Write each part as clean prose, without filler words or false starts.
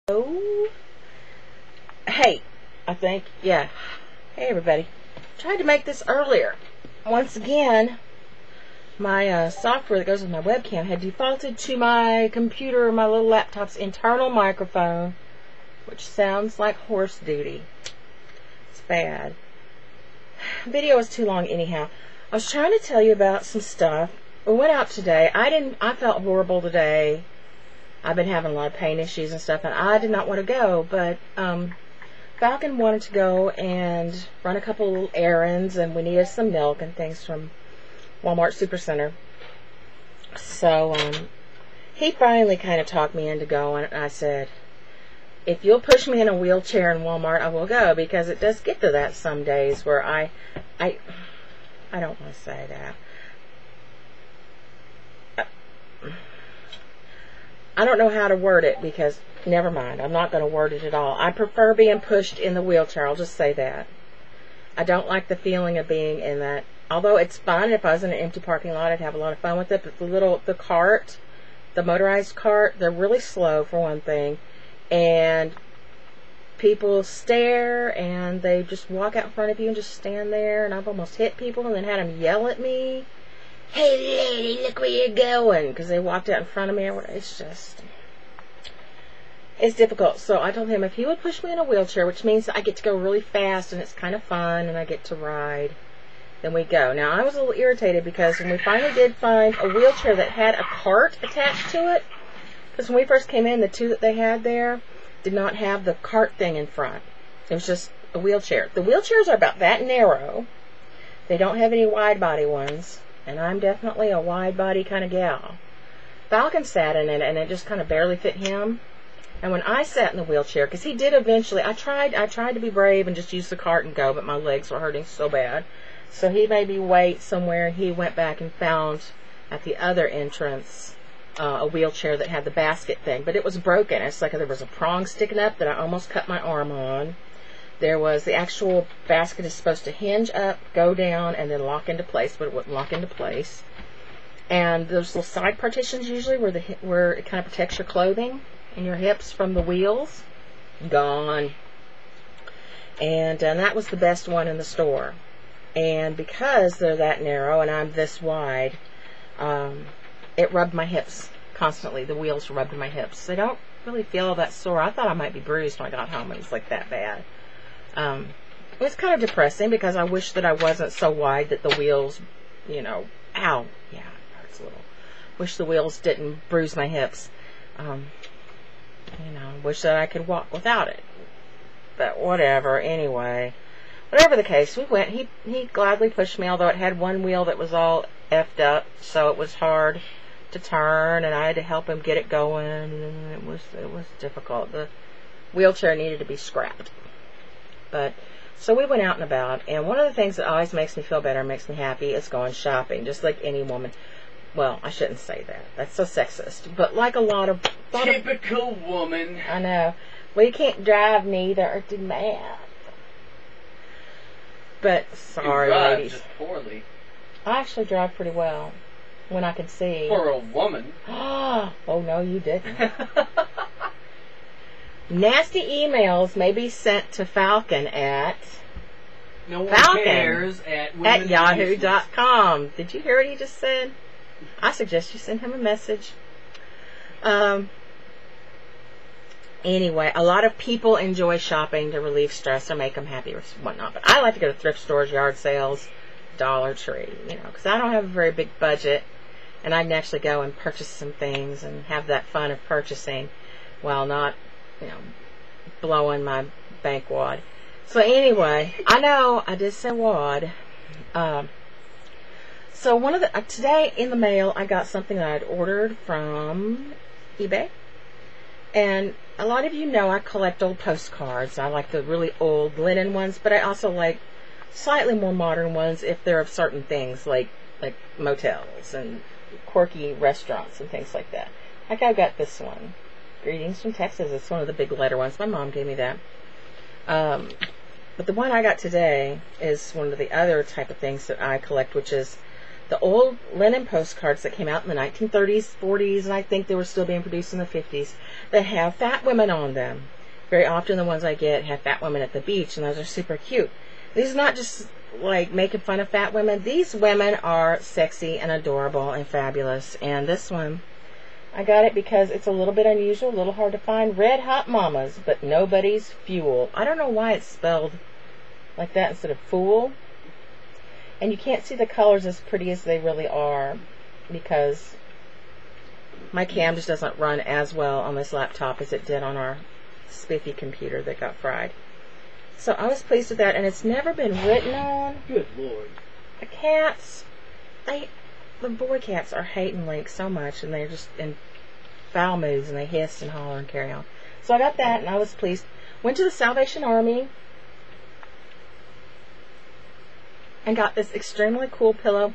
Oh, hey, I think, yeah. Hey, everybody. Tried to make this earlier. Once again, my software that goes with my webcam had defaulted to my computer, my little laptop's internal microphone, which sounds like horse duty. It's bad. Video is too long anyhow. I was trying to tell you about some stuff. We went out today. I felt horrible today. I've been having a lot of pain issues and stuff, and I did not want to go, but Falcon wanted to go and run a couple little errands, and we needed some milk and things from Walmart Supercenter. So he finally kind of talked me into going, and I said, if you'll push me in a wheelchair in Walmart, I will go, because it does get to that some days where I don't want to say that. I don't know how to word it, because, never mind, I'm not going to word it at all. I prefer being pushed in the wheelchair, I'll just say that. I don't like the feeling of being in that. Although it's fun, if I was in an empty parking lot, I'd have a lot of fun with it, but the cart, the motorized cart, they're really slow, for one thing, and people stare, and they just walk out in front of you and just stand there, and I've almost hit people and then had them yell at me. Hey lady, look where you're going, because they walked out in front of me. It's difficult. So I told him if he would push me in a wheelchair, which means I get to go really fast and it's kind of fun and I get to ride, then we go. Now I was a little irritated because when we finally did find a wheelchair that had a cart attached to it, because when we first came in, the two that they had there did not have the cart thing in front. It was just a wheelchair. The wheelchairs are about that narrow. They don't have any wide body ones. And I'm definitely a wide body kind of gal. Falcon sat in it and it just kind of barely fit him. And when I sat in the wheelchair, because he did eventually, I tried to be brave and just use the cart and go, but my legs were hurting so bad. So he made me wait somewhere. He went back and found at the other entrance a wheelchair that had the basket thing, but it was broken. It's like there was a prong sticking up that I almost cut my arm on. There was the actual basket is supposed to hinge up, go down, and then lock into place, but it wouldn't lock into place. And those little side partitions usually where it kind of protects your clothing and your hips from the wheels, gone. And that was the best one in the store. And because they're that narrow and I'm this wide, it rubbed my hips constantly. The wheels rubbed my hips. They don't really feel all that sore. I thought I might be bruised when I got home. It was like that bad. It was kind of depressing because I wish that I wasn't so wide that the wheels, ow, yeah, it hurts a little. Wish the wheels didn't bruise my hips. Wish that I could walk without it. But whatever, anyway. Whatever the case, we went. He gladly pushed me, although it had one wheel that was all effed up, so it was hard to turn, and I had to help him get it going, and it was difficult. The wheelchair needed to be scrapped. But so we went out and about, and one of the things that always makes me feel better and makes me happy is going shopping, just like any woman. Well, I shouldn't say that. That's so sexist. But like a lot of typical woman. I know. Well, you can't drive neither or do math. But sorry, you drive ladies. Just poorly. I actually drive pretty well when I can see. For a woman. Oh no, you didn't. Nasty emails may be sent to Falcon at cares at yahoo.com. Did you hear what he just said? I suggest you send him a message. Anyway, a lot of people enjoy shopping to relieve stress or make them happy or whatnot. But I like to go to thrift stores, yard sales, Dollar Tree, because I don't have a very big budget. And I can actually go and purchase some things and have that fun of purchasing while not blowing my bank wad. So anyway, I know I did say wad. So one of the today in the mail, I got something that I'd ordered from eBay, and a lot of you know I collect old postcards. I like the really old linen ones, but I also like slightly more modern ones if they're of certain things, like motels and quirky restaurants and things like that. Like I got this one. Greetings from Texas. It's one of the big letter ones. My mom gave me that. But the one I got today is one of the other type of things that I collect, which is the old linen postcards that came out in the 1930s, 40s, and I think they were still being produced in the 50s, that have fat women on them. Very often the ones I get have fat women at the beach, and those are super cute. These are not just like making fun of fat women. These women are sexy and adorable and fabulous. And this one, I got it because it's a little bit unusual, a little hard to find. Red Hot Mamas, but nobody's fuel. I don't know why it's spelled like that instead of fool. And you can't see the colors as pretty as they really are because my cam just doesn't run as well on this laptop as it did on our spiffy computer that got fried. So I was pleased with that, and it's never been written on. Good Lord. The cats, the boy cats are hating Link so much, and they're just in foul moods, and they hiss and holler and carry on. So I got that, and I was pleased. Went to the Salvation Army and got this extremely cool pillow.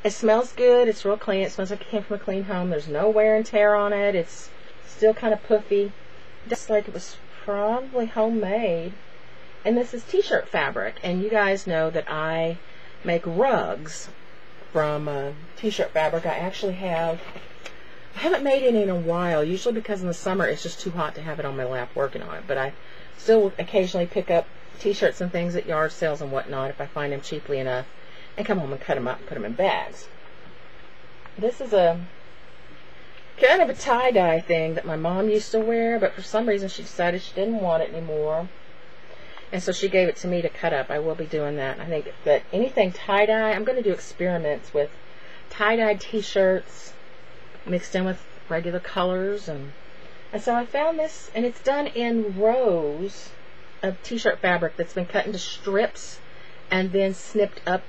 It smells good. It's real clean. It smells like it came from a clean home. There's no wear and tear on it. It's still kind of puffy. Just like it was probably homemade. And this is t-shirt fabric. And you guys know that I make rugs from t-shirt fabric. I haven't made any in a while. Usually because in the summer it's just too hot to have it on my lap working on it. But I still occasionally pick up t-shirts and things at yard sales and whatnot if I find them cheaply enough, and come home and cut them up and put them in bags. This is a kind of a tie-dye thing that my mom used to wear, but for some reason she decided she didn't want it anymore, and so she gave it to me to cut up. I will be doing that. I think that anything tie-dye, I'm going to do experiments with tie-dyed t-shirts mixed in with regular colors, and so I found this, and it's done in rows of t-shirt fabric that's been cut into strips and then snipped up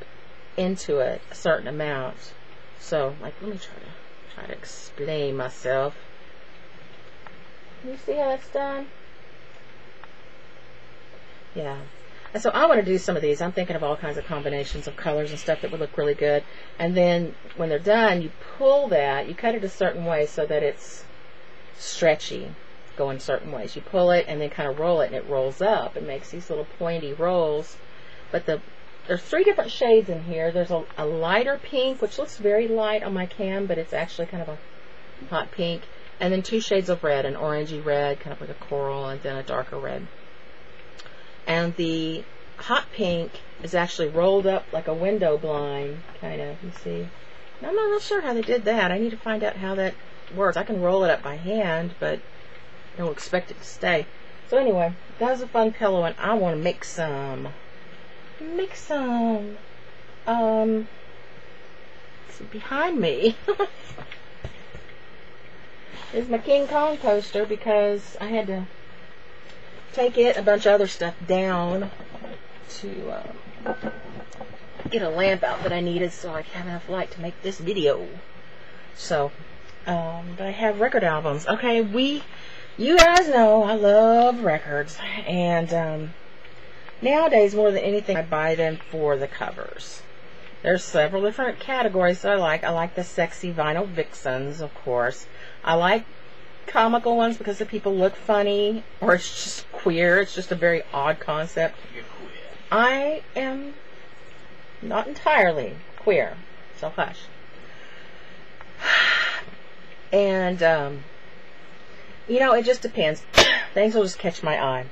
into it a certain amount. So, like, let me try to explain myself. Can you see how that's done? Yeah. And so I want to do some of these. I'm thinking of all kinds of combinations of colors and stuff that would look really good. And then when they're done, you pull that, you cut it a certain way so that it's stretchy. Go in certain ways. You pull it and then kind of roll it, and it rolls up. It makes these little pointy rolls. But there's 3 different shades in here. There's a lighter pink, which looks very light on my cam, but it's actually kind of a hot pink. And then 2 shades of red, an orangey red, kind of like a coral, and then a darker red. And the hot pink is actually rolled up like a window blind, kind of, you see. And I'm not real sure how they did that. I need to find out how that works. I can roll it up by hand, but don't expect it to stay. So anyway, that was a fun pillow, and I want to make some. It's behind me. This is my King Kong coaster because I had to take it, a bunch of other stuff down to get a lamp out that I needed so I have enough light to make this video. So, but I have record albums. Okay, you guys know I love records, and nowadays more than anything I buy them for the covers. There's several different categories that I like. I like the sexy vinyl vixens, of course. I like comical ones because the people look funny, or it's just queer. It's just a very odd concept. You're queer. I am not entirely queer, so hush. And you know, it just depends. Things will just catch my eye.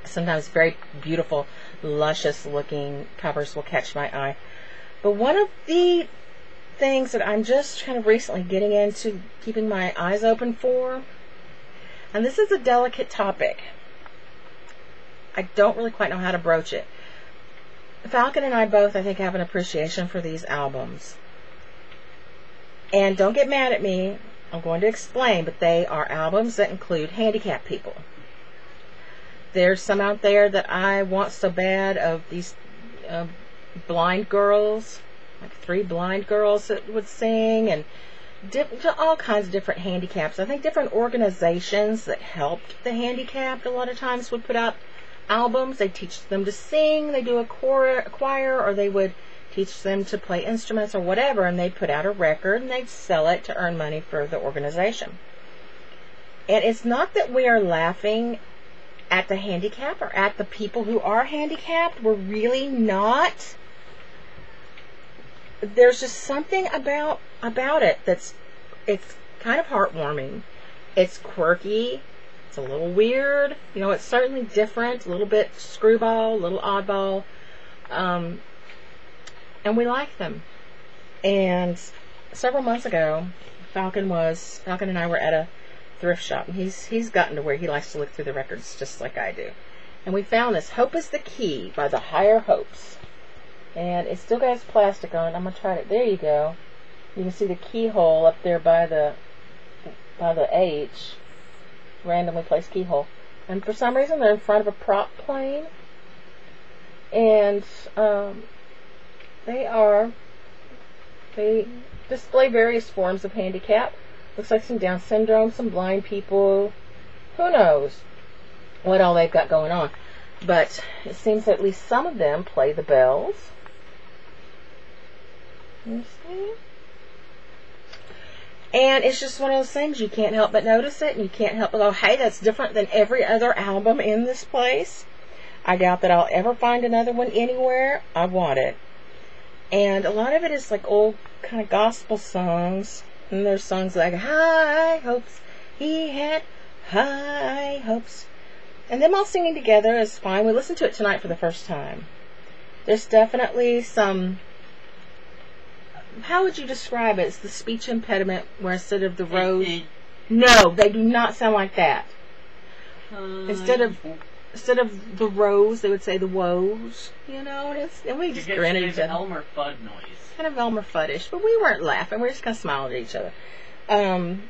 Sometimes very beautiful, luscious looking covers will catch my eye. But one of the things that I'm just kind of recently getting into keeping my eyes open for, and this is a delicate topic. I don't really quite know how to broach it. Falcon and I both, I think, have an appreciation for these albums. And don't get mad at me. I'm going to explain, but they are albums that include handicapped people. There's some out there that I want so bad, of these blind girls, like 3 blind girls that would sing, and all kinds of different handicaps. I think different organizations that helped the handicapped a lot of times would put out albums. They teach them to sing, they do a choir, or they would teach them to play instruments or whatever, and they'd put out a record and they'd sell it to earn money for the organization. And it's not that we are laughing at the handicap or at the people who are handicapped. We're really not. there's just something about it it's kind of heartwarming. It's quirky. It's a little weird. You know, it's certainly different. A little bit screwball, a little oddball. And we like them. And several months ago, Falcon and I were at a thrift shop. And he's gotten to where he likes to look through the records just like I do. And we found this Hope is the Key by the Higher Hopes. And it still has plastic on it. I'm going to try it. There you go. You can see the keyhole up there by the H. Randomly placed keyhole. And for some reason they're in front of a prop plane. And they display various forms of handicap. Looks like some Down syndrome, some blind people. Who knows what all they've got going on. But it seems at least some of them play the bells. You see? And it's just one of those things, you can't help but notice it, and you can't help but go, hey, that's different than every other album in this place. I doubt that I'll ever find another one anywhere. I want it. And a lot of it is like old kind of gospel songs. And there's songs like High Hopes, he had high hopes. And them all singing together is fine. We listened to it tonight for the first time. There's definitely some... How would you describe it? It's the speech impediment where instead of the rose... No, they do not sound like that. Instead of the rose, they would say the woes. You know, and we just grin at each other. Elmer Fudd noise. Kind of Elmer Fuddish, but we weren't laughing. We were just kind of smiling at each other. And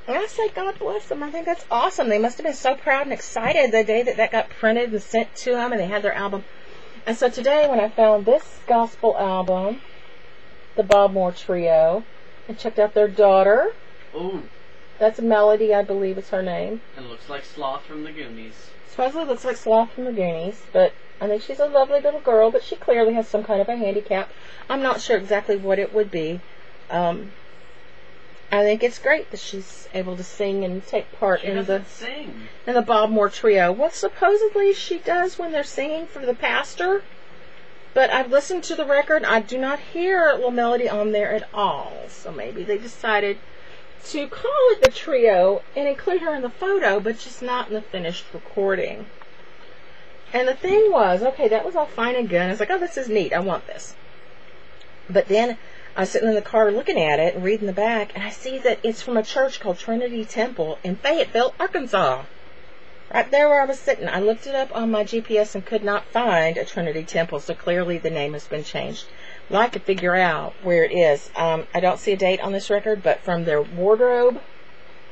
I say, God bless them. I think that's awesome. They must have been so proud and excited the day that got printed and sent to them, and they had their album. And so today, when I found this gospel album, the Bob Moore Trio, and checked out their daughter. Ooh. That's Melody, I believe is her name. And looks like Sloth from the Goonies. Supposedly looks like Sloth from the Goonies, but I think she's a lovely little girl, but she clearly has some kind of a handicap. I'm not sure exactly what it would be. I think it's great that she's able to sing and take part in the Bob Moore Trio. What supposedly she does when they're singing for the pastor. But I've listened to the record. I do not hear little Melody on there at all. So maybe they decided to call it the trio and include her in the photo, but just not in the finished recording. And the thing was, okay, that was all fine and good. I was like, oh, this is neat. I want this. But then I was sitting in the car looking at it and reading the back, and I see that it's from a church called Trinity Temple in Fayetteville, Arkansas. Right there where I was sitting. I looked it up on my GPS and could not find a Trinity Temple, so clearly the name has been changed. I'd like to figure out where it is. I don't see a date on this record, but from their wardrobe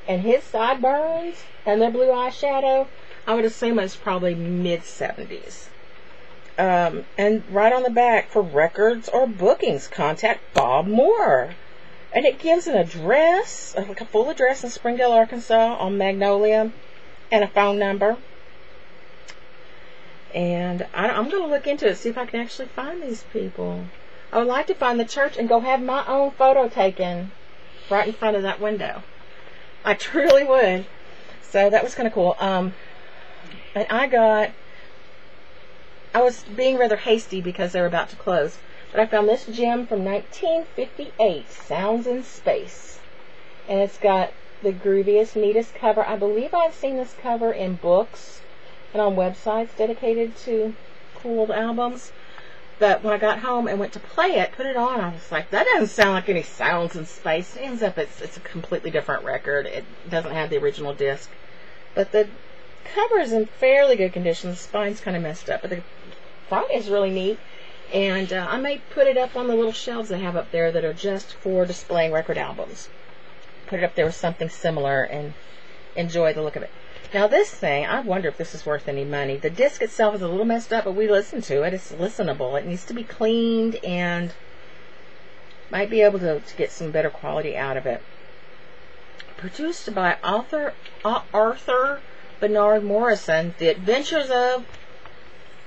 and his sideburns and their blue eyeshadow, I would assume it's probably mid-70s. And right on the back, for records or bookings, contact Bob Moore. And it gives an address, like a full address in Springdale, Arkansas, on Magnolia, and a phone number. And I'm going to look into it, see if I can actually find these people. I would like to find the church and go have my own photo taken right in front of that window. I truly would. So that was kind of cool. And I was being rather hasty because they were about to close. But I found this gem from 1958, Sounds in Space. And it's got the grooviest, neatest cover. I believe I've seen this cover in books and on websites dedicated to cool old albums. But when I got home and went to play it, put it on, I was like, that doesn't sound like any Sounds in Space. It ends up it's a completely different record. It doesn't have the original disc. But the cover is in fairly good condition. The spine's kind of messed up. But the front is really neat. And I may put it up on the little shelves they have up there that are just for displaying record albums. Put it up there with something similar and enjoy the look of it. Now this thing, I wonder if this is worth any money. The disc itself is a little messed up, but we listened to it. It's listenable. It needs to be cleaned and might be able to get some better quality out of it. Produced by Arthur Bernard Morrison, The Adventures of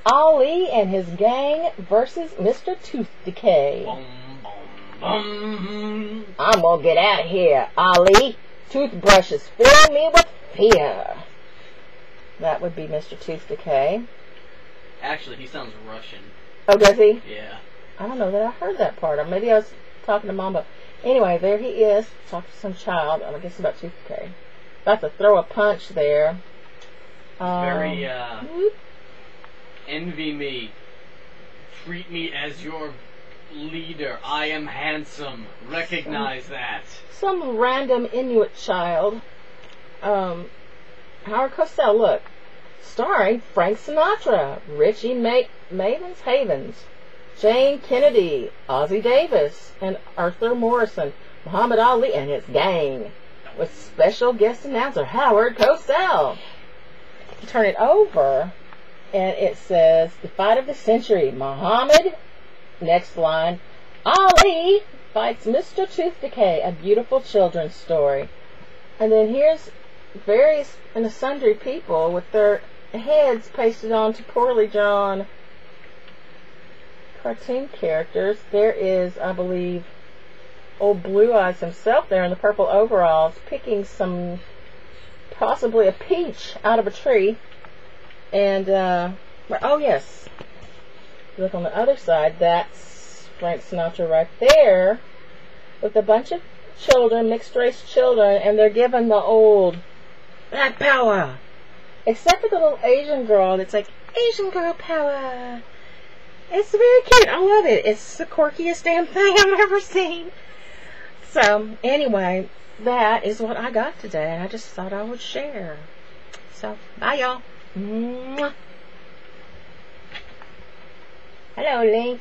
Ali and His Gang versus Mr. Tooth Decay. I'm gonna get out of here, Ali. Toothbrushes fill me with fear. That would be Mr. Tooth Decay. Actually, he sounds Russian. Oh, does he? Yeah. I don't know that I heard that part. Or maybe I was talking to Mom, but anyway, there he is. Talking to some child. I guess about 2K. About to throw a punch there. Very, envy me. Treat me as your leader. I am handsome. Recognize that. Some random Inuit child. Howard Cosell, look. Starring Frank Sinatra, Richie Mavens Havens, Jane Kennedy, Ozzie Davis, and Arthur Morrison, Muhammad Ali and his gang, with special guest announcer Howard Cosell. Turn it over, and it says, the fight of the century, Muhammad, next line, Ali fights Mr. Tooth Decay, a beautiful children's story. And then here's various and sundry people with their heads pasted onto poorly drawn cartoon characters. There is, I believe, old Blue Eyes himself there in the purple overalls, picking some, possibly a peach out of a tree. And, oh yes, look on the other side, that's Frank Sinatra right there, with a bunch of children, mixed race children, and they're given the old Black Power. Except for the little Asian girl that's like, Asian girl power. It's very cute. I love it. It's the quirkiest damn thing I've ever seen. So, anyway, that is what I got today, and I just thought I would share. So, bye, y'all. Mwah. Hello, Link.